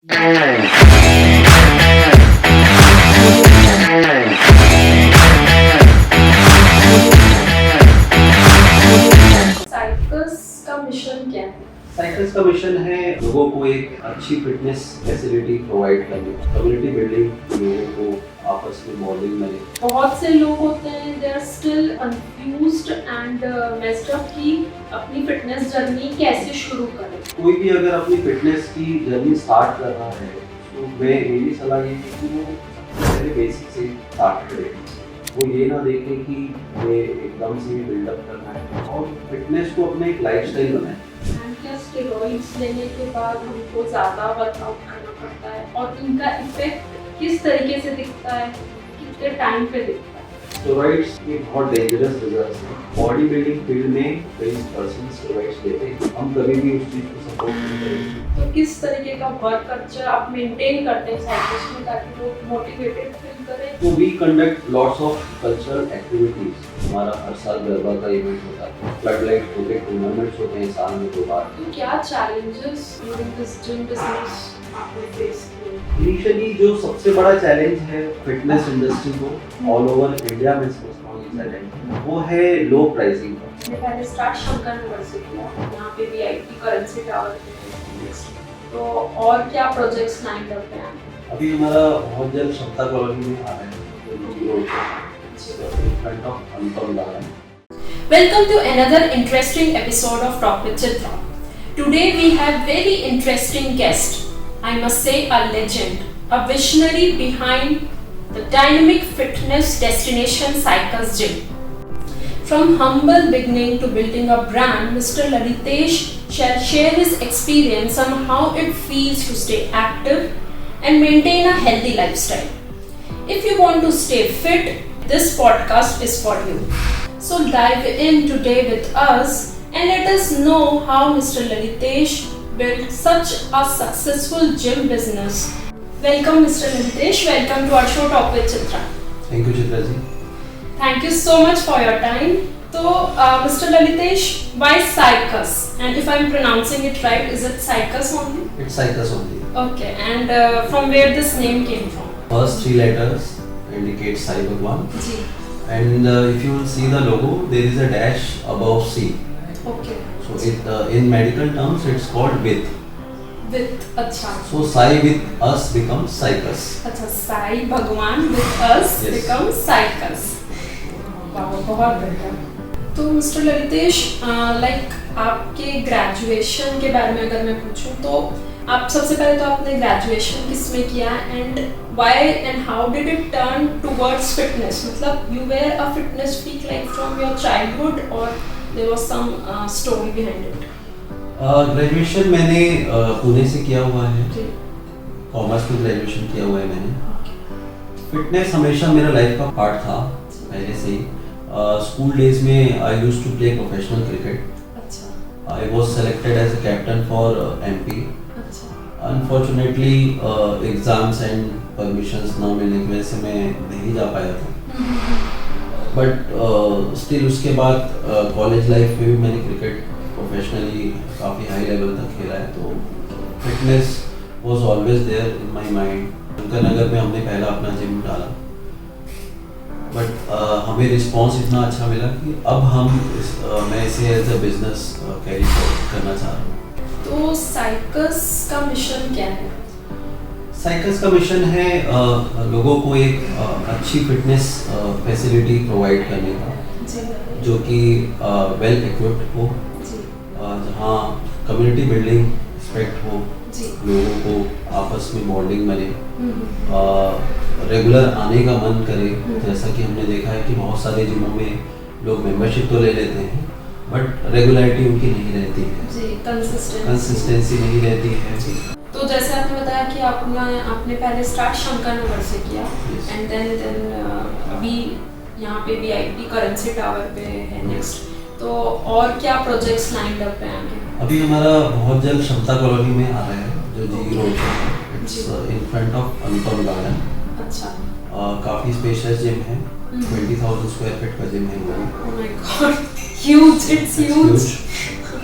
Cycas का mission क्या है? साइकिल्स का मिशन है लोगों को एक अच्छी फिटनेस फैसिलिटी प्रोवाइड करनी, कम्युनिटी बिल्डिंग, लोगों को आपस में बॉन्डिंग बने। बहुत से लोग होते हैं they are still confused and messed up कि अपनी फिटनेस जर्नी कैसे शुरू करें। कोई भी अगर अपनी फिटनेस की जर्नी स्टार्ट कर रहा है तो मैं मेरी सलाह ये है कि वो पहले बेसिक से स्टार्ट करे। वो ये ना देखे कि ये एकदम से बिल्डअप करना है और फिटनेस को अपना एक लाइफस्टाइल बनाए। एंड क्या स्टेरॉइड्स लेने के बाद हमको ज़्यादा वर्कआउट करना पड़ता है और इनका इफेक्ट किस तरीके से दिखता है, कितने टाइम पे दिखता है? स्टेरॉइड्स एक बहुत डेंजरस ड्रग्स है। बॉडी बिल्डिंग फील्ड में कई पर्सन स्टेरॉइड्स लेते हैं, हम कभी भी उस चीज़ को सपोर्ट नहीं करेंगे। तो किस तरीके का वर्क कल्चर आप मेंटेन करते हैं साइकिल्स में ताकि लोग मोटिवेटेड फील करें? तो we conduct lots of cultural activities. हमारा हर साल गरबा का इवेंट होता है, फ्लड लाइट क्रिकेट टूर्नामेंट्स होते हैं साल में 2 बार। तो क्या challenges during this gym business आपने फेस किए? इनिशियली जो सबसे बड़ा चैलेंज है फिटनेस इंडस्ट्री को ऑल ओवर इंडिया में समझता हूँ ये चैलेंज वो है लो प्राइसिंग का। मैंने पहले स्टार्ट शंकर नगर से किया, यहाँ पे वीआईपी करेंसी टावर पे है। तो और क्या प्रोजेक्ट्स लाइन अप हैं? अभी हमारा बहुत जल्द क्षमता कॉलोनी में आ रहा है, in front of Anupam garden. Welcome to another interesting episode of Talk with Chitra. Today we have very interesting guest. I must say a legend, a visionary behind the dynamic fitness destination Cycles Gym. From humble beginning to building a brand, Mr. Lalitesh shall share his experience on how it feels to stay active and maintain a healthy lifestyle. If you want to stay fit, this podcast is for you. So dive in today with us and let us know how Mr. Lalitesh built such a successful gym business. Welcome Mr. Lalitesh, welcome to our show Talk with Chitra. Thank you Chitra ji. Thank you so much for your time. So Mr. Lalitesh, why Cycus? And if I'm pronouncing it right, is it Cycus only? It's Cycles only. Okay, and from where this name came from? First 3 letters indicate Sai Bhagwan. Ji. And if you will see the logo, there is a dash above C. Okay. So it in medical terms it's called with. With अच्छा. So Sai with us becomes Cycus. अच्छा, साई भगवान with us Yes. becomes Cycus. वाह, बहुत बढ़िया। तो mister Lalitesh, like आपके graduation के बारे में अगर मैं पूछूं तो आप सबसे पहले तो आपने ग्रेजुएशन किस में किया and why and how did it turn towards fitness? मतलब you were a fitness freak like from your childhood और there was some story behind it? Graduation मैंने पुणे से किया हुआ है, जी। कॉमर्स में ग्रेजुएशन किया हुआ है मैंने। फिटनेस हमेशा मेरा लाइफ का पार्ट था पहले से ही। स्कूल डेज में I used to play professional cricket. अच्छा। I was selected as a captain for MP. अच्छा। अनफॉर्चुनेटली एग्जाम्स एंड परमिशंस ना मिलने की वजह से मैं नहीं जा पाया था। बट स्टिल उसके बाद कॉलेज लाइफ में भी मैंने क्रिकेट प्रोफेशनली काफ़ी हाई लेवल तक खेला है, तो fitness was always there in my mind. Shankar Nagar में हमने पहला अपना जिम डाला, बट हमें रिस्पांस इतना अच्छा मिला कि अब मैं इसे एज अ बिजनेस कैरी करना चाह रहा हूँ। तो साइकस का मिशन क्या है? साइकिल्स का मिशन है लोगों को एक अच्छी फिटनेस फैसिलिटी प्रोवाइड करने का, जी। जो कि वेल इक्विप्ड हो, जी। जहाँ कम्युनिटी बिल्डिंग रिस्पेक्ट हो, जी। लोगों को आपस में बॉन्डिंग बने, रेगुलर आने का मन करे। जैसा कि हमने देखा है कि बहुत सारे जिमों में लोग मेंबरशिप तो ले लेते हैं बट रेगुलरिटी उनकी नहीं रहती है, जी, कंसिस्टेंसी नहीं रहती है। तो जैसे आपने बताया कि आपने पहले स्टार्ट शंकर नगर से किया एंड देन अभी यहाँ पे वीआईपी करेंसी टावर पे है नेक्स्ट, तो और क्या प्रोजेक्ट्स लाइन अप हैं आगे? अभी हमारा बहुत जल्द क्षमता कॉलोनी में आ रहा है जो जी रोड पे है, it's in front of Anupam garden. अच्छा। काफ़ी स्पेशियस जिम है, 20,000 स्क्वायर फीट का जिम है वो। Oh my god, huge, it's huge.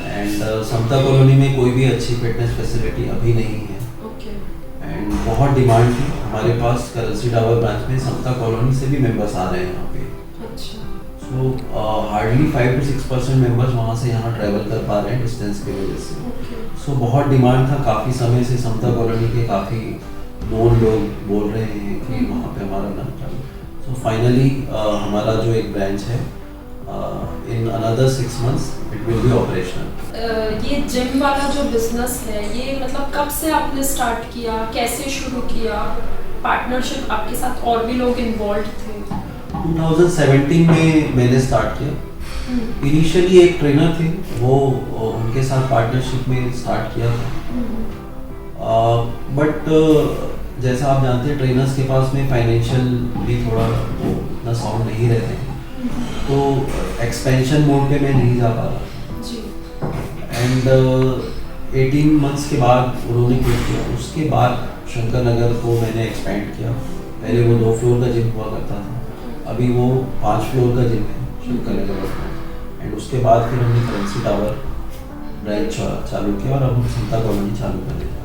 And Samta colony में कोई भी अच्छी फिटनेस फैसिलिटी अभी नहीं है। ओके। एंड बहुत डिमांड थी हमारे पास। करेंसी टावर ब्रांच में समता कॉलोनी से भी मेंबर्स आ रहे हैं यहाँ पे। अच्छा। सो हार्डली 5 to 6% मेंबर्स वहाँ से यहाँ ट्रैवल कर पा रहे हैं डिस्टेंस की वजह से। सो बहुत डिमांड था काफ़ी समय से। समता कॉलोनी के काफ़ी नोन लोग बोल रहे हैं कि वहाँ पे हमारा नाम चालू। सो फाइनली हमारा जो एक ब्रांच है in another 6 months it will be operational. ये जिम वाला जो बिजनेस है ये मतलब कब से आपने स्टार्ट किया, कैसे शुरू किया, पार्टनरशिप आपके साथ और भी लोग इन्वॉल्व थे? 2017 में मैंने स्टार्ट किया। इनिशियली एक ट्रेनर थे वो उनके साथ पार्टनरशिप में स्टार्ट किया था। बट जैसा आप जानते हैं ट्रेनर्स के पास में फाइनेंशियल भी थोड़ा वो इतना साउंड नहीं रहते हैं, तो एक्सपेंशन मोड पे मैं नहीं जा पा रहा। एंड 18 months के बाद उन्होंने क्विट किया। उसके बाद शंकर नगर को मैंने एक्सपेंड किया। पहले वो 2 फ्लोर का जिम हुआ करता था, अभी वो 5 फ्लोर का जिम है शंकर नगर में। एंड उसके बाद फिर हमने करेंसी टावर ब्रांच चालू किया और अब हम समता कॉलोनी चालू कर रहे हैं।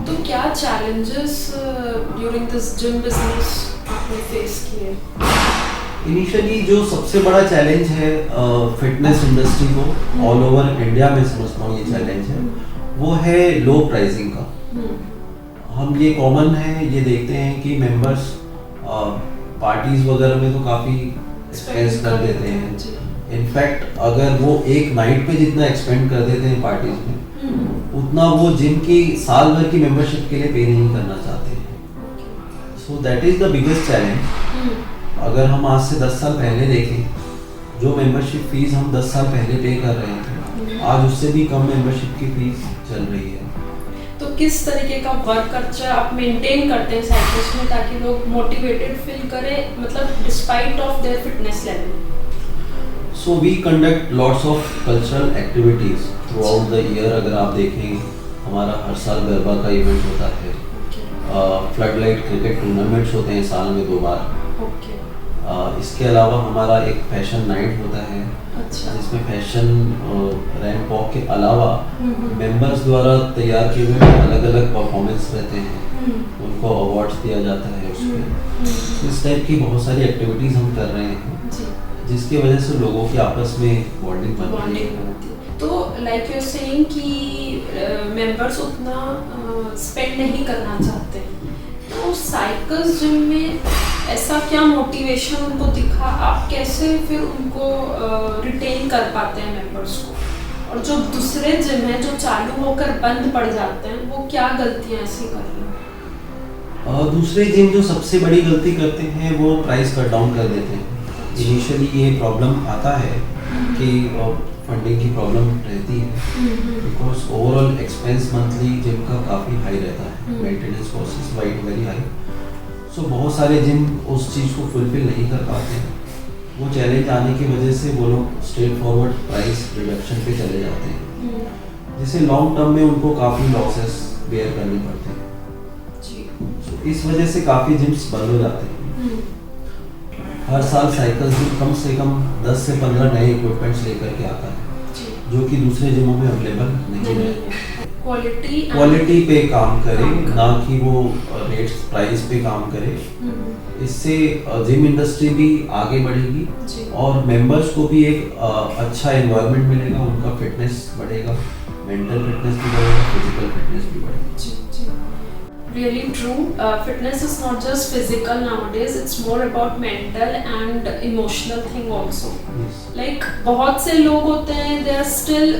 तो क्या challenges during this gym business आपने फेस किए? इनिशियली जो सबसे बड़ा चैलेंज है फिटनेस इंडस्ट्री को ऑल ओवर इंडिया में समझता हूँ ये चैलेंज है, वो है लो प्राइसिंग का। हम ये कॉमन है, ये देखते हैं कि मेंबर्स पार्टीज वगैरह में तो काफ़ी एक्सपेंस कर देते हैं। इनफैक्ट अगर वो एक नाइट पे जितना एक्सपेंड कर देते हैं पार्टीज में, उतना वो जिम की साल भर की मेंबरशिप के लिए पे नहीं करना चाहते हैं। So that is the biggest challenge. अगर हम आज से 10 साल पहले देखें, जो मेंबरशिप फीस हम 10 साल पहले पे कर रहे थे, आज उससे भी कम मेंबरशिप की फीस चल रही है। तो किस तरीके का वर्क कल्चर आप मेंटेन करते हैं साइकिल्स में ताकि लोग मोटिवेटेड फील करें, मतलब despite of their fitness level? So we conduct lots of cultural activities throughout the year. अगर आप देखें हमारा हर साल गरबा का इवेंट होता है, फ्लड लाइट क्रिकेट टूर्नामेंट्स होते हैं साल में 2 बार। इसके अलावा हमारा एक फैशन नाइट होता है। अच्छा। जिसमें फैशन रैंप वॉक के अलावा मेंबर्स द्वारा तैयार किए हुए अलग अलग परफॉर्मेंस रहते हैं, उनको अवार्ड्स दिया जाता है उसमें। इस टाइप की बहुत सारी एक्टिविटीज़ हम कर रहे हैं जिसकी वजह से लोगों की आपस में बॉन्डिंग बन रही है। तो लाइक यू आर सेइंग कि मेंबर्स उतना स्पेंड नहीं करना चाहते, तो साइकिल्स जिम में ऐसा क्या मोटिवेशन उनको दिखा, आप कैसे फिर उनको रिटेन कर पाते हैं मेंबर्स को? और जो दूसरे जिम हैं जो चालू होकर बंद पड़ जाते हैं, वो क्या गलतियां ऐसी कर रहे हैं? दूसरे जिम जो सबसे बड़ी गलती करते हैं वो प्राइस कट डाउन कर देते हैं। इनिशियली ये प्रॉब्लम आता है कि फंडिंग की प्रॉब्लम रहती है, because overall expense monthly gym का काफ़ी हाई रहता है, maintenance cost wide very high. So बहुत सारे जिम उस चीज़ को फुलफिल नहीं कर पाते हैं। वो चैलेंज आने की वजह से वो लोग स्ट्रेट फॉरवर्ड प्राइस रिडक्शन पे चले जाते हैं, जिससे लॉन्ग टर्म में उनको काफ़ी लॉसेस बेयर करने पड़ते हैं। सो इस वजह से काफ़ी जिम्स बंद हो जाते हैं। हर साल साइकिल जिम कम से कम 10 से 15 नए इक्विपमेंट्स लेकर के आता है, जो कि दूसरे जिमों में अवेलेबल नहीं है। क्वालिटी पे काम करे, ना कि वो रेट्स प्राइस पे काम करे। इससे जिम इंडस्ट्री भी आगे बढ़ेगी और मेंबर्स को भी एक अच्छा एनवायरनमेंट मिलेगा, उनका फिटनेस बढ़ेगा, मेंटल फिटनेस भी बढ़ेगा, फिजिकल फिटनेस भी बढ़ेगा। Really true. Fitness is not just physical nowadays; it's more about mental and emotional thing also. Yes. Like बहुत से लोग होते हैं, they are still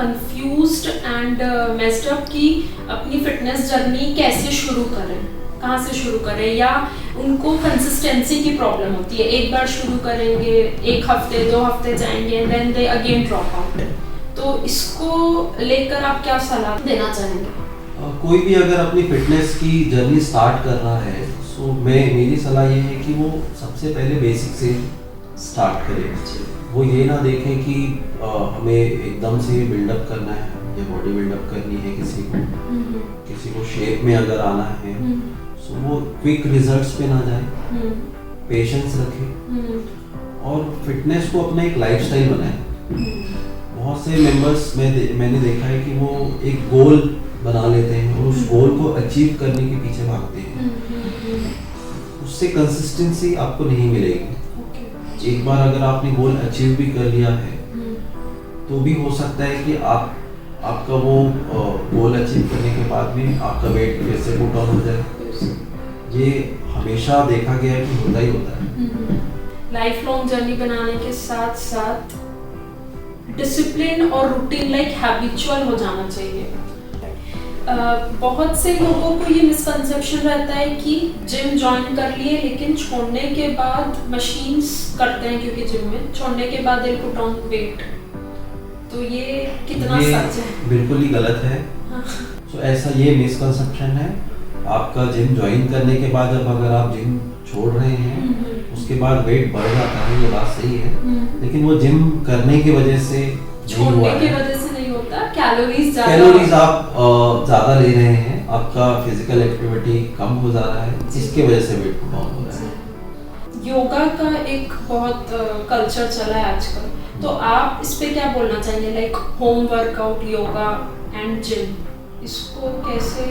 confused and messed up कि अपनी fitness journey कैसे शुरू करें, कहाँ से शुरू करें, या उनको consistency की problem होती है। एक बार शुरू करेंगे, 1 हफ्ते 2 हफ्ते जाएंगे, and then they again drop out. तो इसको लेकर आप क्या सलाह देना चाहेंगे? कोई भी अगर अपनी फिटनेस की जर्नी स्टार्ट कर रहा है, सो मेरी सलाह ये है कि वो सबसे पहले बेसिक से स्टार्ट करे। वो ये ना देखें कि हमें एकदम से बिल्डअप करना है या बॉडी बिल्डअप करनी है, किसी को शेप में अगर आना है, सो वो क्विक रिजल्ट्स पे ना जाए, पेशेंस रखें और फिटनेस को अपना एक लाइफस्टाइल बनाए। बहुत से मेंबर्स मैंने देखा है कि वो एक गोल बना लेते हैं और उस गोल को अचीव करने के पीछे भागते हैं, उससे कंसिस्टेंसी आपको नहीं मिलेगी। एक बार अगर आपने गोल अचीव भी कर लिया है तो भी हो सकता है कि आपका वो गोल अचीव करने के बाद में आपका वेट फिर से पुट ऑन हो जाए। ये हमेशा देखा गया है कि होता ही होता है। लाइफ लॉन्ग जर्नी बनाने के साथ साथ डिसिप्लिन और रूटीन लाइक हैबिचुअल हो जाना चाहिए। बहुत से लोगों को ये मिसकंसेप्शन रहता है कि जिम ज्वाइन कर लिए लेकिन छोड़ने के बाद मशीन्स करते हैं, क्योंकि जिम में छोड़ने के बाद दे पुट ऑन वेट, तो ये कितना सच है? बिल्कुल ही गलत है। तो ऐसा ये मिसकंसेप्शन है। आपका जिम ज्वाइन करने के बाद जब अगर आप जिम छोड़ रहे हैं उसके बाद वेट बढ़ जाता है, ये बात सही है, लेकिन वो जिम करने की वजह से छोड़ने की वजह से नहीं होता। कैलोरीज आप ज्यादा ले रहे हैं, आपका फिजिकल एक्टिविटी कम हो जा रहा है, इसके वजह से वेट पुट ऑन हो रहा है। योगा का एक बहुत कल्चर चला है आजकल, तो आप इस पे क्या बोलना चाहिए? Like home workout, yoga and gym, इसको कैसे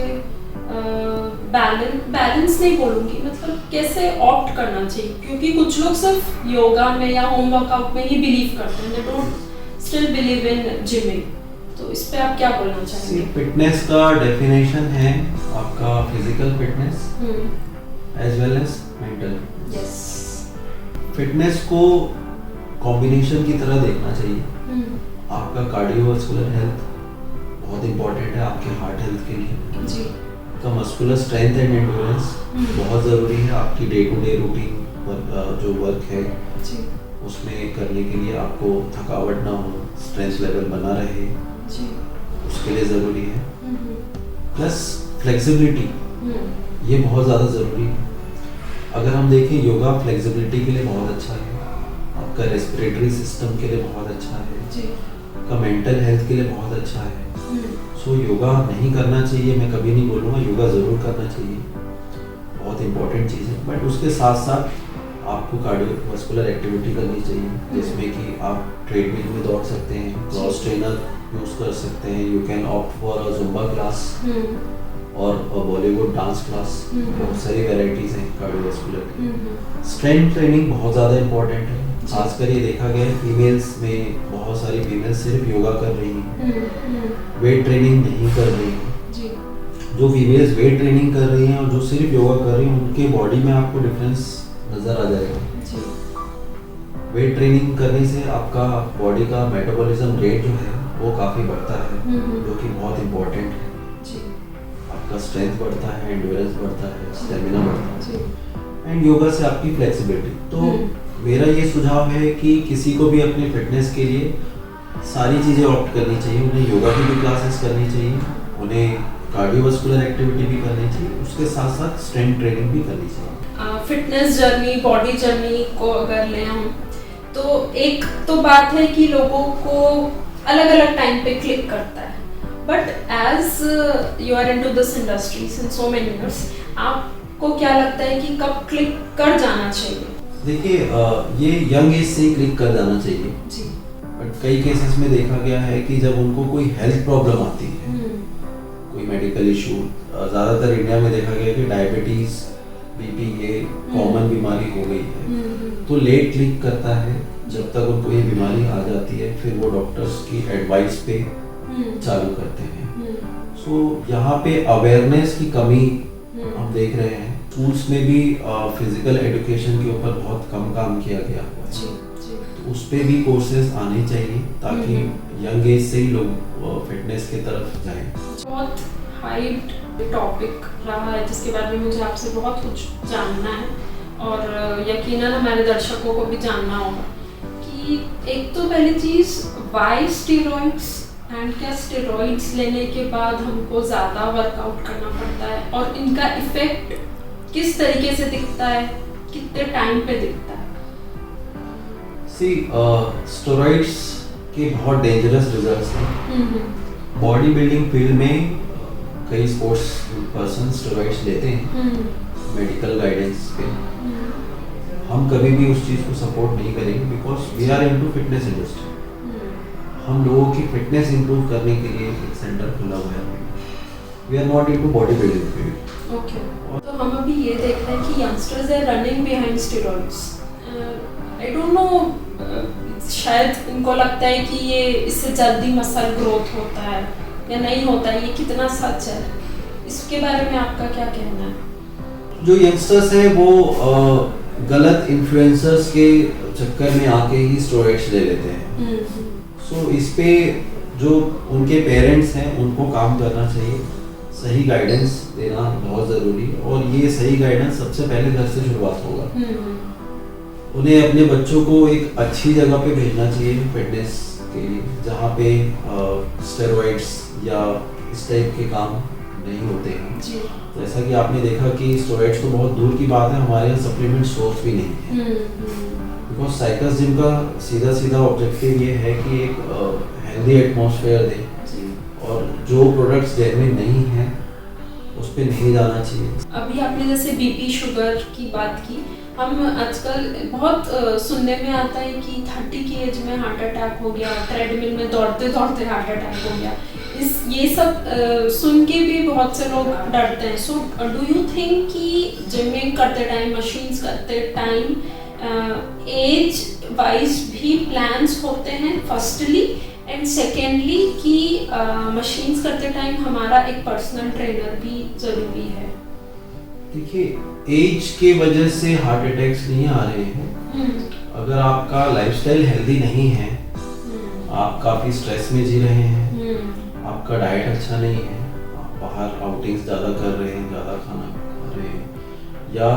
बैलेंस नहीं बोलूंगी, मतलब कैसे ऑप्ट करना चाहिए? क्योंकि कुछ लोग सिर्फ योगा में या होम वर्कआउट में ही बिलीव करते हैं, they don't still believe in gymming, तो इस पे आप क्या बोलना चाहेंगे? फिटनेस का डेफिनेशन है आपका physical fitness as well as mental. Yes, fitness को कॉम्बिनेशन की तरह देखना चाहिए। आपका कार्डियोवास्कुलर हेल्थ बहुत इंपॉर्टेंट है आपके हार्ट हेल्थ के लिए जी। आपका मस्कुलर स्ट्रेंथ एंड एंड्योरेंस बहुत ज़रूरी है आपकी डे टू डे रूटीन जो वर्क है जी। उसमें करने के लिए। आपको थकावट ना हो, स्ट्रेंथ लेवल बना रहे जी। उसके लिए ज़रूरी है। प्लस फ्लेक्सिबिलिटी, ये बहुत ज़्यादा ज़रूरी है। अगर हम देखें योगा फ्लेक्सिबिलिटी के लिए बहुत अच्छा है, आपका रेस्पिरेटरी सिस्टम के लिए बहुत अच्छा है जी। आपका मेंटल हेल्थ के लिए बहुत अच्छा है। सो योगा नहीं करना चाहिए मैं कभी नहीं बोलूँगा, योगा ज़रूर करना चाहिए, बहुत इंपॉर्टेंट चीज़ है। बट उसके साथ साथ आपको कार्डियोवास्कुलर एक्टिविटी करनी चाहिए, जिसमें कि आप ट्रेडमिल में दौड़ सकते हैं, क्रॉस ट्रेनर यूज़ कर सकते हैं, you can opt for a Zumba class और बॉलीवुड डांस क्लास, बहुत सारी वेराइटीज़ हैं कार्डियोवास्कुलर की। स्ट्रेंथ ट्रेनिंग बहुत ज़्यादा इंपॉर्टेंट है, खासकर ये देखा गया है फीमेल्स में, बहुत सारी फीमेल्स सिर्फ योगा कर रही हैं, वेट ट्रेनिंग नहीं कर रही हैं। जो फीमेल्स वेट ट्रेनिंग कर रही हैं और जो सिर्फ योगा कर रही हैं, उनके बॉडी में आपको डिफरेंस नज़र आ जाएगा। वेट ट्रेनिंग करने से आपका बॉडी का मेटाबॉलिज्म रेट जो है वो काफ़ी बढ़ता है, जो कि बहुत इम्पोर्टेंट है। आपका स्ट्रेंथ बढ़ता है, एंड्योरेंस बढ़ता है, स्टेमिना बढ़ता है, एंड योगा से आपकी फ्लेक्सिबिलिटी। तो मेरा ये सुझाव है कि किसी को भी अपने फिटनेस के लिए सारी चीज़ें ऑप्ट करनी चाहिए। उन्हें योगा की भी क्लासेस करनी चाहिए, उन्हें कार्डियोवास्कुलर एक्टिविटी भी करनी चाहिए, उसके साथ साथ स्ट्रेंथ ट्रेनिंग भी करनी चाहिए। फिटनेस जर्नी, बॉडी जर्नी को अगर लें हम, तो एक तो बात है कि लोगों को अलग अलग टाइम पे क्लिक करता है, but as you are into this industry since so many years, आपको क्या लगता है कि कब क्लिक कर जाना चाहिए? देखिए ये यंग एज से ही क्लिक कर जाना चाहिए जी। बट कई केसेस में देखा गया है कि जब उनको कोई हेल्थ प्रॉब्लम आती है, कोई मेडिकल इशू, ज़्यादातर इंडिया में देखा गया कि डायबिटीज़, बीपी, ये कॉमन बीमारी हो गई है, तो लेट क्लिक करता है। जब तक उनको ये बीमारी आ जाती है फिर वो डॉक्टर्स की एडवाइस पे चालू करते हैं। सो यहाँ पे अवेयरनेस की कमी हम देख रहे हैं। स्कूल्स में भी फिजिकल एजुकेशन के ऊपर बहुत कम काम किया गया हुआ है, तो उस पे भी कोर्सेज आने चाहिए ताकि यंग एज से ही लोग फिटनेस की तरफ जाएं। बहुत हाइड टॉपिक रहा है जिसके बारे में मुझे आपसे बहुत कुछ जानना है, और यकीनन हमारे दर्शकों को भी जानना होगा कि एक तो पहली चीज़ वाई स्टेरॉइड्स, एंड क्या स्टेरॉइड्स लेने के बाद हमको ज़्यादा वर्कआउट करना पड़ता है, और इनका इफेक्ट किस तरीके से दिखता है, कितने टाइम पे दिखता है? स्टेरॉइड्स के बहुत डेंजरस रिजल्ट्स हैं। बॉडी बिल्डिंग फील्ड में कई स्पोर्ट्स पर्सन स्टेरॉइड्स लेते हैं मेडिकल गाइडेंस पे। हम कभी भी उस चीज़ को सपोर्ट नहीं करेंगे, because we are into fitness industry. हम लोगों की फिटनेस इंप्रूव करने के लिए एक सेंटर खुला हुआ है, we are not into body building field. Okay, तो हम अभी ये देख रहे हैं कि youngsters are running behind steroids. I don't know, शायद इनको लगता है कि ये इससे जल्दी मसल ग्रोथ होता है या नहीं होता है, ये कितना सच है, इसके बारे में आपका क्या कहना है? जो यंगस्टर्स हैं वो गलत इन्फ्लुएंसर्स के चक्कर में आके ही स्टेरॉइड्स ले लेते हैं। सो इस पे जो उनके पेरेंट्स हैं उनको काम करना चाहिए, सही गाइडेंस देना बहुत ज़रूरी है, और ये सही गाइडेंस सबसे पहले घर से शुरुआत होगा। उन्हें अपने बच्चों को एक अच्छी जगह पे भेजना चाहिए फिटनेस के लिए, जहाँ पे स्टेरॉइड्स या इस टाइप के काम नहीं होते हैं। जैसा कि आपने देखा कि स्टेरॉइड्स तो बहुत दूर की बात है, हमारे यहाँ सप्लीमेंट सोर्स भी नहीं है। बिकॉज साइकस जिम का सीधा ऑब्जेक्टिव ये है कि एक हेल्दी एटमॉस्फेयर दे, और जो प्रोडक्ट्स जेन्युइन नहीं है उस पर नहीं जाना चाहिए। अभी आपने जैसे बीपी शुगर की बात की, हम आजकल बहुत सुनने में आता है कि 30 की एज में हार्ट अटैक हो गया, ट्रेडमिल में दौड़ते दौड़ते हार्ट अटैक हो गया। ये सब सुन के भी बहुत से लोग डरते हैं। सो डू यू थिंक कि जिमिंग करते टाइम, मशीन्स करते टाइम एज वाइज भी प्लान्स होते हैं फर्स्टली, एंड सेकेंडली कि मशीन्स करते टाइम हमारा एक पर्सनल ट्रेनर भी ज़रूरी है? देखिए, एज के वजह से हार्ट अटैक्स नहीं आ रहे हैं। अगर आपका लाइफस्टाइल हेल्दी नहीं है, आप काफ़ी स्ट्रेस में जी रहे हैं, आपका डाइट अच्छा नहीं है, आप बाहर आउटिंग्स ज़्यादा कर रहे हैं, ज़्यादा खाना खा रहे हैं, या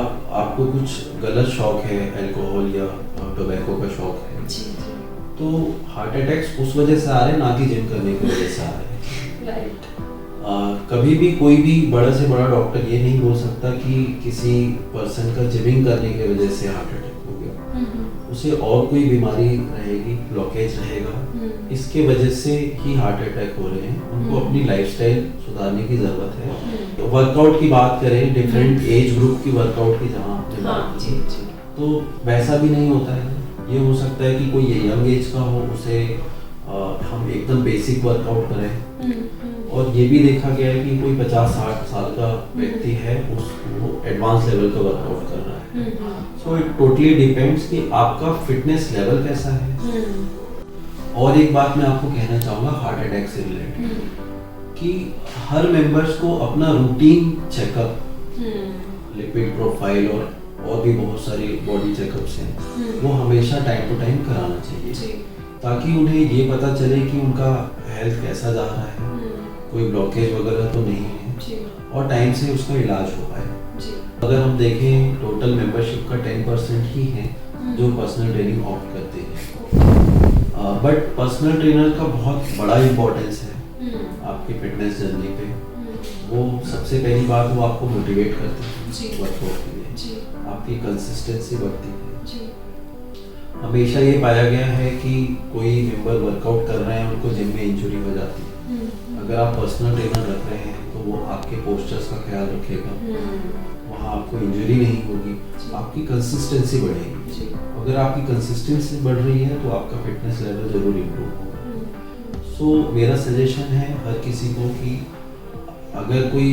आपको कुछ गलत शौक है, अल्कोहल या टोबैको का शौक है, तो हार्ट अटैक्स उस वजह से आ रहे हैं, ना कि जिम करने की वजह से आ रहे हैं। कभी भी कोई भी बड़ा से बड़ा डॉक्टर ये नहीं बोल सकता कि किसी पर्सन का जिमिंग करने की वजह से हार्ट अटैक हो गया। उसे और कोई बीमारी रहेगी, ब्लॉकेज रहेगा, इसके वजह से ही हार्ट अटैक हो रहे हैं। उनको अपनी लाइफस्टाइल सुधारने की ज़रूरत है। तो वर्कआउट की बात करें, डिफरेंट एज ग्रुप की वर्कआउट की जहाँ आपने बात की, तो वैसा भी नहीं होता है। ये हो सकता है कि कोई यंग एज का हो, उसे हम एकदम बेसिक वर्कआउट करें, और ये भी देखा गया है कि कोई 50-60 साल का व्यक्ति है, वो एडवांस लेवल का वर्कआउट कर रहा है। सो इट टोटली डिपेंड्स कि आपका फिटनेस लेवल कैसा है। और एक बात मैं आपको कहना चाहूँगा हार्ट अटैक से रिलेटेड, कि हर मेंबर्स को अपना रूटीन चेकअप, लिपिड प्रोफाइल और भी बहुत सारे बॉडी चेकअप्स हैं, वो हमेशा टाइम टू टाइम कराना चाहिए, ताकि उन्हें ये पता चले कि उनका हेल्थ कैसा जा रहा है, कोई ब्लॉकेज वगैरह तो नहीं है, और टाइम से उसका इलाज हो पाए। अगर हम देखें, टोटल मेंबरशिप का 10% ही है जो पर्सनल ट्रेनिंग ऑप्ट करते हैं, बट पर्सनल ट्रेनर का बहुत बड़ा इम्पोर्टेंस है आपकी फिटनेस जर्नी पे। वो सबसे पहली बात, वो आपको मोटिवेट करते हैं वर्कआउट के लिए, आपकी कंसिस्टेंसी बढ़ती है। हमेशा ये पाया गया है कि कोई मेंबर वर्कआउट कर रहे हैं, उनको जिम में इंजरी हो जाती है। अगर आप पर्सनल ट्रेनर रख रहे हैं तो वो आपके पोस्चर्स का ख्याल रखेगा, वहाँ आपको इंजरी नहीं होगी, आपकी कंसिस्टेंसी बढ़ेगी। अगर आपकी कंसिस्टेंसी बढ़ रही है तो आपका फिटनेस लेवल ज़रूर इम्प्रूव होगा। सो मेरा सजेशन है हर किसी को कि अगर कोई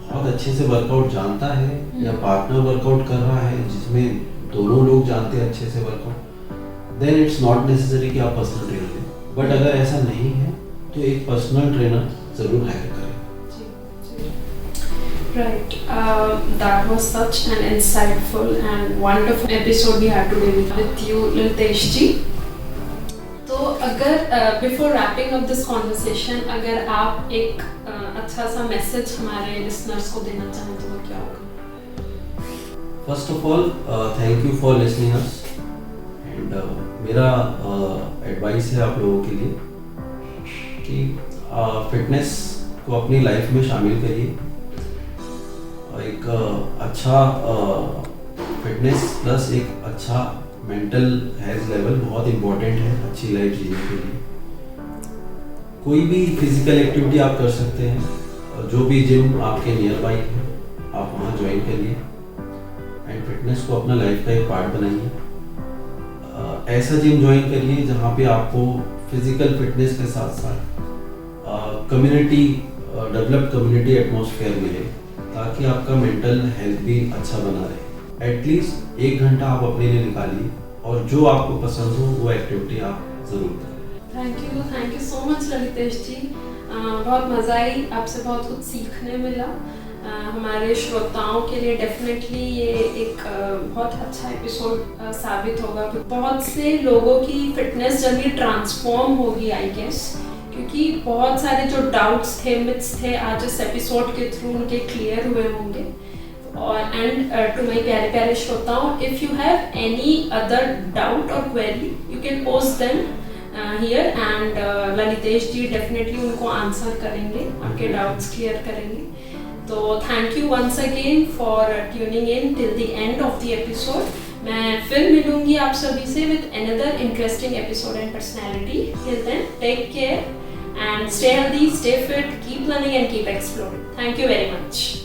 बहुत अच्छे से वर्कआउट जानता है या पार्टनर वर्कआउट कर रहा है जिसमें दोनों लोग जानते हैं अच्छे से workout, then it's not necessary कि आप पर्सनल ट्रेनर लें। बट अगर ऐसा नहीं है तो एक पर्सनल ट्रेनर ज़रूर हायर करें। Right. That was such an insightful and wonderful episode we had today with you, Litesh ji. तो अगर before wrapping up this conversation, अगर आप एक अच्छा सा मैसेज हमारे लिसनर्स को देना चाहें तो वो क्या होगा? First of all thank you for listening us, and मेरा एडवाइस है आप लोगों के लिए कि फिटनेस को अपनी लाइफ में शामिल करिए। एक अच्छा फिटनेस प्लस एक अच्छा मेंटल हेल्थ लेवल बहुत इम्पोर्टेंट है अच्छी लाइफ जीने के लिए। कोई भी फिजिकल एक्टिविटी आप कर सकते हैं, जो भी जिम आपके नियर बाई है आप वहाँ ज्वाइन करिए, एंड फिटनेस को अपना लाइफ का एक पार्ट बनाइए। ऐसा जिम ज्वाइन करिए जहाँ पे आपको फिजिकल फिटनेस के साथ साथ कम्युनिटी डेवलप कम्युनिटी एटमॉस्फेयर मिले ताकि आपका मेंटल हेल्थ भी अच्छा बना रहे। एटलीस्ट 1 घंटा आप अपने लिए निकालिए और जो आपको पसंद हो वो एक्टिविटी आप ज़रूर करें। Thank you so much Lalitesh ji. बहुत मज़ा आई, आपसे बहुत कुछ सीखने मिला। हमारे श्रोताओं के लिए डेफिनेटली ये एक बहुत अच्छा एपिसोड साबित होगा। बहुत से लोगों की फिटनेस जर्नी ट्रांसफॉर्म होगी आई गेस, क्योंकि बहुत सारे जो डाउट्स थे, मिथ्स थे, आज इस एपिसोड के थ्रू उनके क्लियर हुए होंगे। और एंड टू माय प्यारे प्यारे श्रोताओं, if you have any other doubt और query you can post them here and Lalitesh ji definitely उनको आंसर करेंगे, आपके डाउट्स क्लियर करेंगे। तो thank you once again for tuning in till the end of the episode. मैं फिर मिलूंगी आप सभी से with another interesting episode and personality. Till then take care and stay healthy, stay fit, keep learning and keep exploring. Thank you very much.